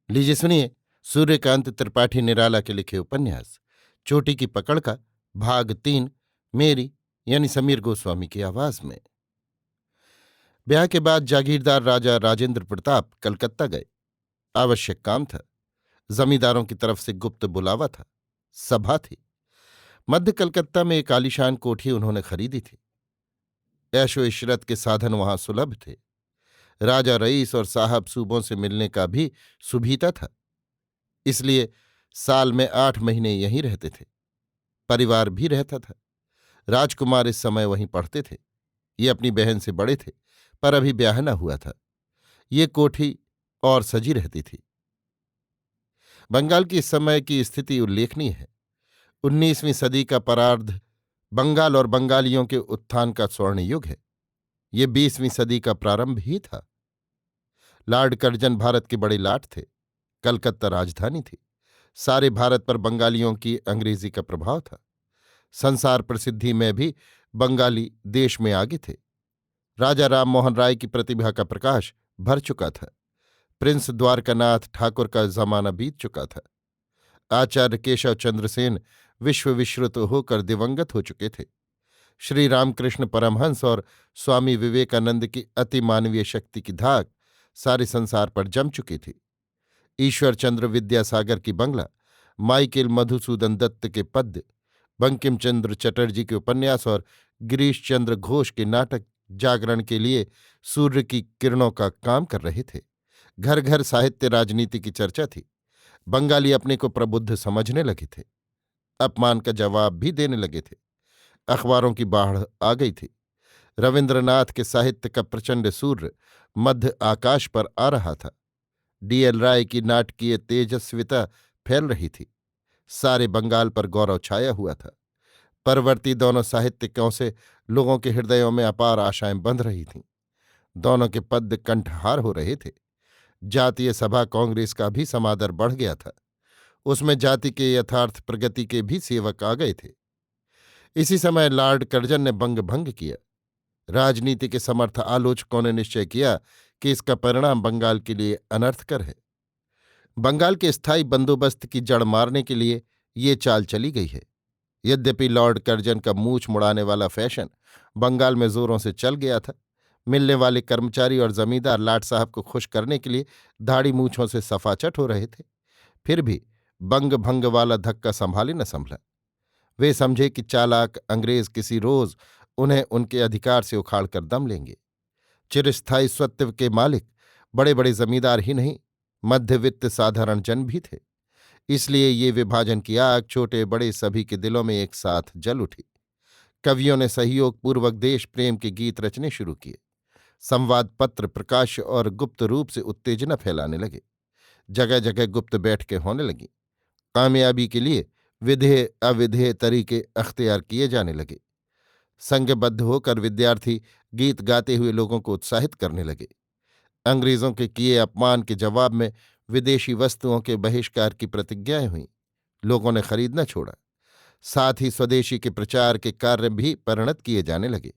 लीजिए सुनिए सूर्यकांत त्रिपाठी निराला के लिखे उपन्यास चोटी की पकड़ का भाग 3 मेरी यानी समीर गोस्वामी की आवाज में। ब्याह के बाद जागीरदार राजा राजेंद्र प्रताप कलकत्ता गए। आवश्यक काम था। जमींदारों की तरफ से गुप्त बुलावा था। सभा थी। मध्य कलकत्ता में एक आलीशान कोठी उन्होंने खरीदी थी। ऐशो इशरत के साधन वहां सुलभ थे। राजा रईस और साहब सूबों से मिलने का भी सुभीता था। इसलिए साल में 8 महीने यहीं रहते थे। परिवार भी रहता था। राजकुमार इस समय वहीं पढ़ते थे। ये अपनी बहन से बड़े थे, पर अभी ब्याह न हुआ था। ये कोठी और सजी रहती थी। बंगाल की इस समय की स्थिति उल्लेखनीय है। 19वीं सदी का परार्ध बंगाल और बंगालियों के उत्थान का स्वर्ण युग है। ये 20वीं सदी का प्रारंभ ही था। लॉर्ड कर्जन भारत के बड़े लाट थे। कलकत्ता राजधानी थी। सारे भारत पर बंगालियों की अंग्रेजी का प्रभाव था। संसार प्रसिद्धि में भी बंगाली देश में आगे थे। राजा राम मोहन राय की प्रतिभा का प्रकाश भर चुका था। प्रिंस द्वारकानाथ ठाकुर का जमाना बीत चुका था। आचार्य केशव चंद्र सेन विश्व विश्रुत होकर दिवंगत हो चुके थे। श्री रामकृष्ण परमहंस और स्वामी विवेकानंद की अति मानवीय शक्ति की धाक सारे संसार पर जम चुकी थी। ईश्वर चंद्र विद्यासागर की बंगला, माइकेल मधुसूदन दत्त के पद्य, बंकिम चंद्र चटर्जी के उपन्यास और गिरीश चंद्र घोष के नाटक जागरण के लिए सूर्य की किरणों का काम कर रहे थे। घर घर साहित्य राजनीति की चर्चा थी। बंगाली अपने को प्रबुद्ध समझने लगे थे। अपमान का जवाब भी देने लगे थे। अखबारों की बाढ़ आ गई थी। रविन्द्रनाथ के साहित्य का प्रचंड सूर्य मध्य आकाश पर आ रहा था। डीएल राय की नाटकीय तेजस्विता फैल रही थी। सारे बंगाल पर गौरव छाया हुआ था। परवर्ती दोनों साहित्यिकों से लोगों के हृदयों में अपार आशाएं बंध रही थीं। दोनों के पद्य कंठहार हो रहे थे। जातीय सभा कांग्रेस का भी समादर बढ़ गया था। उसमें जाति के यथार्थ प्रगति के भी सेवक आ गए थे। इसी समय लॉर्ड कर्जन ने बंग भंग किया। राजनीति के समर्थ आलोचकों ने निश्चय किया कि इसका परिणाम बंगाल के लिए अनर्थकर है। बंगाल के स्थायी बंदोबस्त की जड़ मारने के लिए ये चाल चली गई है। यद्यपि लॉर्ड कर्जन का मूछ मुड़ाने वाला फैशन बंगाल में जोरों से चल गया था। मिलने वाले कर्मचारी और जमींदार लाट साहब को खुश करने के लिए दाढ़ी मूछों से सफाचट हो रहे थे। फिर भी बंग भंग वाला धक्का संभाले न संभला। वे समझे कि चालाक अंग्रेज किसी रोज उन्हें उनके अधिकार से उखाड़कर दम लेंगे। चिरस्थायी स्वत्व के मालिक बड़े बड़े जमींदार ही नहीं, मध्यवित्त साधारण जन भी थे। इसलिए ये विभाजन की आग छोटे बड़े सभी के दिलों में एक साथ जल उठी। कवियों ने सहयोग पूर्वक देश प्रेम के गीत रचने शुरू किए। संवाद पत्र प्रकाश और गुप्त रूप से उत्तेजना फैलाने लगे। जगह जगह गुप्त बैठकें होने लगीं। कामयाबी के लिए विधेय अविधेय तरीके अख्तियार किए जाने लगे। संघबद्ध होकर विद्यार्थी गीत गाते हुए लोगों को उत्साहित करने लगे। अंग्रेजों के किए अपमान के जवाब में विदेशी वस्तुओं के बहिष्कार की प्रतिज्ञाएं हुईं। लोगों ने खरीदना छोड़ा। साथ ही स्वदेशी के प्रचार के कार्य भी परिणत किए जाने लगे।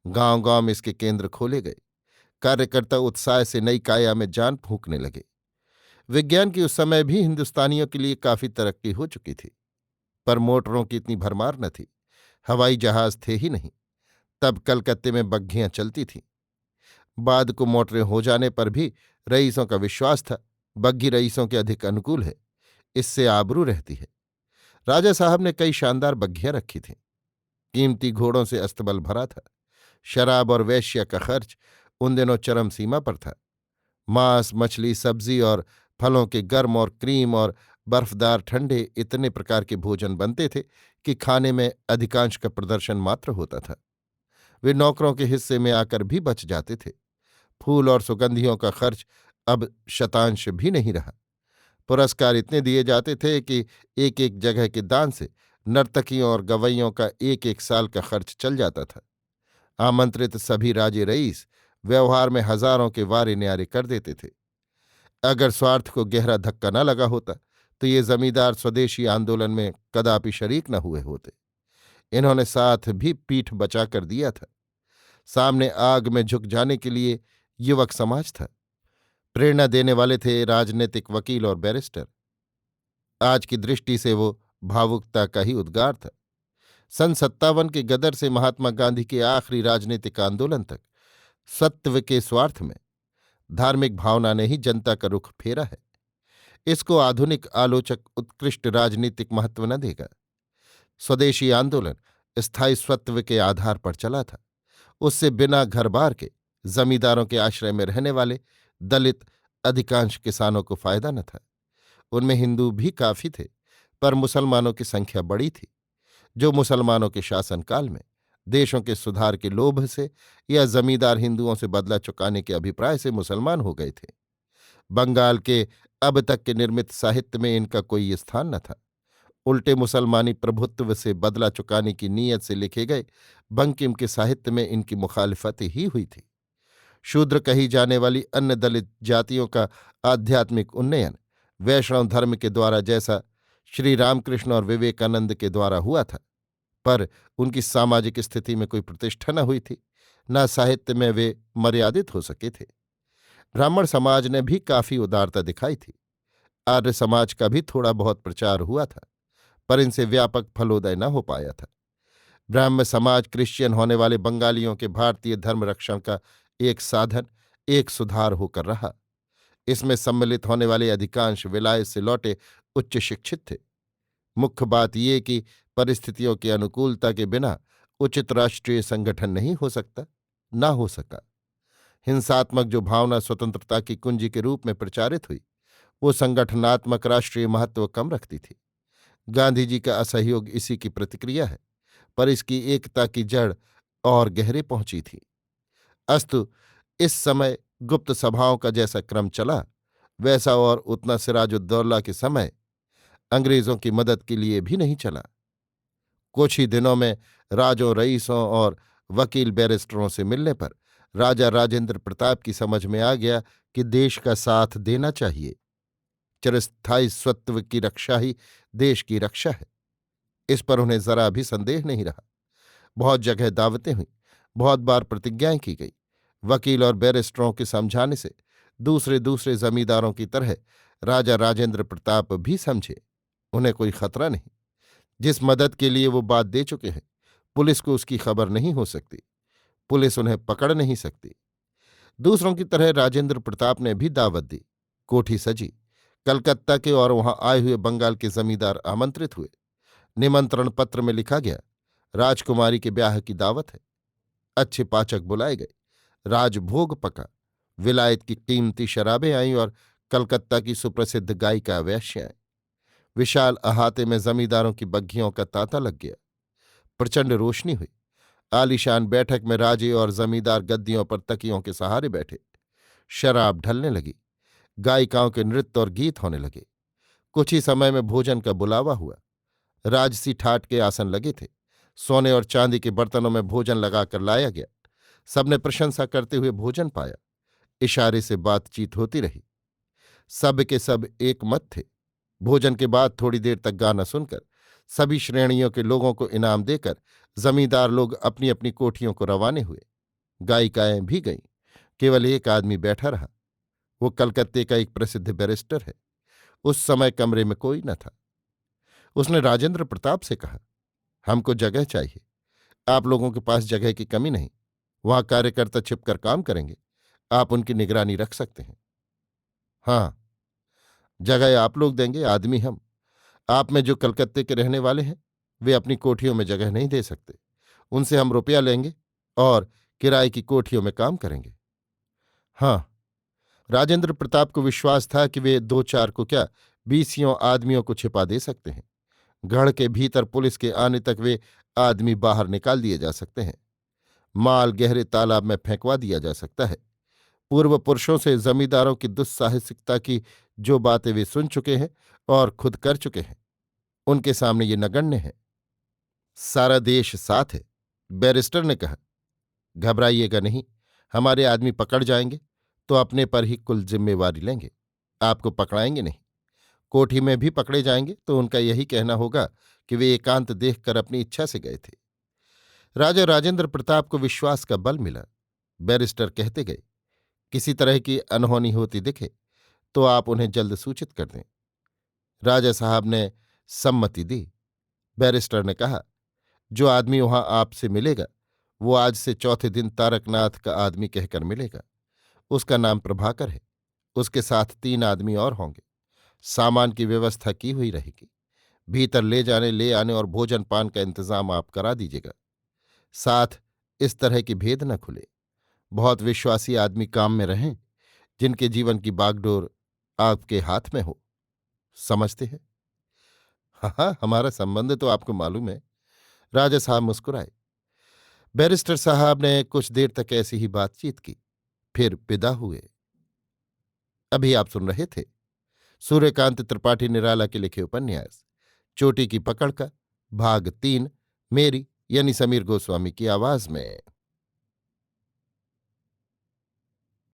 गांव गांव में इसके केंद्र खोले गए। कार्यकर्ता उत्साह से नई काया में जान फूंकने लगे। विज्ञान की उस समय भी हिंदुस्तानियों के लिए काफी तरक्की हो चुकी थी, पर मोटरों की इतनी भरमार न थी। हवाई जहाज थे ही नहीं। तब कलकत्ते में बग्घियां चलती थीं। बाद को मोटरें हो जाने पर भी रईसों का विश्वास था, बग्घी रईसों के अधिक अनुकूल है, इससे आबरू रहती है। राजा साहब ने कई शानदार बग्घियां रखी थीं। कीमती घोड़ों से अस्तबल भरा था। शराब और वेश्या का खर्च उन दिनों चरम सीमा पर था। मांस मछली सब्जी और फलों के गर्म और क्रीम और बर्फदार ठंडे इतने प्रकार के भोजन बनते थे कि खाने में अधिकांश का प्रदर्शन मात्र होता था। वे नौकरों के हिस्से में आकर भी बच जाते थे। फूल और सुगंधियों का खर्च अब शतांश भी नहीं रहा। पुरस्कार इतने दिए जाते थे कि एक एक जगह के दान से नर्तकियों और गवैयों का एक एक साल का खर्च चल जाता था। आमंत्रित सभी राजे रईस व्यवहार में हजारों के वारे न्यारे कर देते थे। अगर स्वार्थ को गहरा धक्का न लगा होता तो ये जमींदार स्वदेशी आंदोलन में कदापि शरीक न हुए होते। इन्होंने साथ भी पीठ बचा कर दिया था। सामने आग में झुक जाने के लिए युवक समाज था। प्रेरणा देने वाले थे राजनीतिक वकील और बैरिस्टर। आज की दृष्टि से वो भावुकता का ही उद्गार था। सन 57 के गदर से महात्मा गांधी के आखिरी राजनीतिक आंदोलन तक सत्व के स्वार्थ में धार्मिक भावना ने ही जनता का रुख फेरा है। इसको आधुनिक आलोचक उत्कृष्ट राजनीतिक महत्व न देगा। स्वदेशी आंदोलन स्थायी स्वत्व के आधार पर चला था। उससे बिना घर बार के जमींदारों के आश्रय में रहने वाले दलित अधिकांश किसानों को फायदा न था। उनमें हिंदू भी काफी थे, पर मुसलमानों की संख्या बड़ी थी, जो मुसलमानों के शासनकाल में देशों के सुधार के लोभ से या जमींदार हिंदुओं से बदला चुकाने के अभिप्राय से मुसलमान हो गए थे। बंगाल के अब तक के निर्मित साहित्य में इनका कोई स्थान न था। उल्टे मुसलमानी प्रभुत्व से बदला चुकाने की नीयत से लिखे गए बंकिम के साहित्य में इनकी मुखालिफत ही हुई थी। शूद्र कही जाने वाली अन्य दलित जातियों का आध्यात्मिक उन्नयन वैष्णव धर्म के द्वारा जैसा श्री रामकृष्ण और विवेकानंद के द्वारा हुआ था, पर उनकी सामाजिक स्थिति में कोई प्रतिष्ठा न हुई थी, न साहित्य में वे मर्यादित हो सके थे। ब्राह्मण समाज ने भी काफी उदारता दिखाई थी। आर्य समाज का भी थोड़ा बहुत प्रचार हुआ था, पर इनसे व्यापक फलोदय न हो पाया था। ब्राह्म समाज क्रिश्चियन होने वाले बंगालियों के भारतीय धर्म रक्षण का एक साधन, एक सुधार होकर रहा। इसमें सम्मिलित होने वाले अधिकांश विलायत से लौटे उच्च शिक्षित थे। मुख्य बात ये कि परिस्थितियों की अनुकूलता के बिना उचित राष्ट्रीय संगठन नहीं हो सकता, ना हो सका। हिंसात्मक जो भावना स्वतंत्रता की कुंजी के रूप में प्रचारित हुई, वो संगठनात्मक राष्ट्रीय महत्व कम रखती थी। गांधी जी का असहयोग इसी की प्रतिक्रिया है, पर इसकी एकता की जड़ और गहरे पहुंची थी। अस्तु इस समय गुप्त सभाओं का जैसा क्रम चला, वैसा और उतना सिराजुद्दौला के समय अंग्रेजों की मदद के लिए भी नहीं चला। कुछ ही दिनों में राजों, रईसों और वकील बैरिस्टरों से मिलने पर राजा राजेंद्र प्रताप की समझ में आ गया कि देश का साथ देना चाहिए। चिरस्थायी स्वत्व की रक्षा ही देश की रक्षा है, इस पर उन्हें जरा भी संदेह नहीं रहा। बहुत जगह दावतें हुई, बहुत बार प्रतिज्ञाएं की गई। वकील और बैरिस्टरों के समझाने से दूसरे दूसरे जमींदारों की तरह राजा राजेंद्र प्रताप भी समझे उन्हें कोई खतरा नहीं। जिस मदद के लिए वो बात दे चुके हैं, पुलिस को उसकी खबर नहीं हो सकती, पुलिस उन्हें पकड़ नहीं सकती। दूसरों की तरह राजेंद्र प्रताप ने भी दावत दी। कोठी सजी, कलकत्ता के और वहां आए हुए बंगाल के जमींदार आमंत्रित हुए। निमंत्रण पत्र में लिखा गया, राजकुमारी के ब्याह की दावत है। अच्छे पाचक बुलाए गए, राजभोग पका, विलायत की कीमती शराबें आईं और कलकत्ता की सुप्रसिद्ध गायिका वेश्याएं। विशाल अहाते में जमींदारों की बग्घियों का तांता लग गया। प्रचंड रोशनी हुई। आलीशान बैठक में राजे और जमींदार गद्दियों पर तकियों के सहारे बैठे। शराब ढलने लगी, गायिकाओं के नृत्य और गीत होने लगे। कुछ ही समय में भोजन का बुलावा हुआ। राजसी ठाट के आसन लगे थे। सोने और चांदी के बर्तनों में भोजन लगाकर लाया गया। सबने प्रशंसा करते हुए भोजन पाया। इशारे से बातचीत होती रही। सब के सब एक मत थे। भोजन के बाद थोड़ी देर तक गाना सुनकर सभी श्रेणियों के लोगों को इनाम देकर जमींदार लोग अपनी अपनी कोठियों को रवाने हुए। गायिकाएं भी गईं। केवल एक आदमी बैठा रहा। वो कलकत्ते का एक प्रसिद्ध बैरिस्टर है। उस समय कमरे में कोई न था। उसने राजेंद्र प्रताप से कहा, हमको जगह चाहिए। आप लोगों के पास जगह की कमी नहीं। वहां कार्यकर्ता छिपकर काम करेंगे, आप उनकी निगरानी रख सकते हैं। हाँ, जगह आप लोग देंगे, आदमी हम। आप में जो कलकत्ते के रहने वाले हैं, वे अपनी कोठियों में जगह नहीं दे सकते। उनसे हम रुपया लेंगे और किराए की कोठियों में काम करेंगे। हाँ, राजेंद्र प्रताप को विश्वास था कि वे दो चार को क्या 20 आदमियों को छिपा दे सकते हैं। गढ़ के भीतर पुलिस के आने तक वे आदमी बाहर निकाल दिए जा सकते हैं। माल गहरे तालाब में फेंकवा दिया जा सकता है। पूर्व पुरुषों से जमींदारों की दुस्साहसिकता की जो बातें वे सुन चुके हैं और खुद कर चुके हैं, उनके सामने ये नगण्य है। सारा देश साथ है। बैरिस्टर ने कहा, घबराइएगा नहीं। हमारे आदमी पकड़ जाएंगे तो अपने पर ही कुल जिम्मेवारी लेंगे, आपको पकड़ाएंगे नहीं। कोठी में भी पकड़े जाएंगे तो उनका यही कहना होगा कि वे एकांत देखकर अपनी इच्छा से गए थे। राजा राजेंद्र प्रताप को विश्वास का बल मिला। बैरिस्टर कहते गए, किसी तरह की अनहोनी होती दिखे तो आप उन्हें जल्द सूचित कर दें। राजा साहब ने सम्मति दी। बैरिस्टर ने कहा, जो आदमी वहां आपसे मिलेगा वो आज से चौथे दिन तारकनाथ का आदमी कहकर मिलेगा। उसका नाम प्रभाकर है। उसके साथ 3 आदमी और होंगे। सामान की व्यवस्था की हुई रहेगी। भीतर ले जाने ले आने और भोजन पान का इंतजाम आप करा दीजिएगा। साथ इस तरह की भेद न खुले। बहुत विश्वासी आदमी काम में रहें, जिनके जीवन की बागडोर आपके हाथ में हो। समझते हैं? हाँ हाँ, हमारा संबंध तो आपको मालूम है। राजा साहब मुस्कुराए। बैरिस्टर साहब ने कुछ देर तक ऐसी ही बातचीत की, फिर विदा हुए। अभी आप सुन रहे थे सूर्यकांत त्रिपाठी निराला के लिखे उपन्यास चोटी की पकड़ का भाग 3, मेरी यानी समीर गोस्वामी की आवाज में।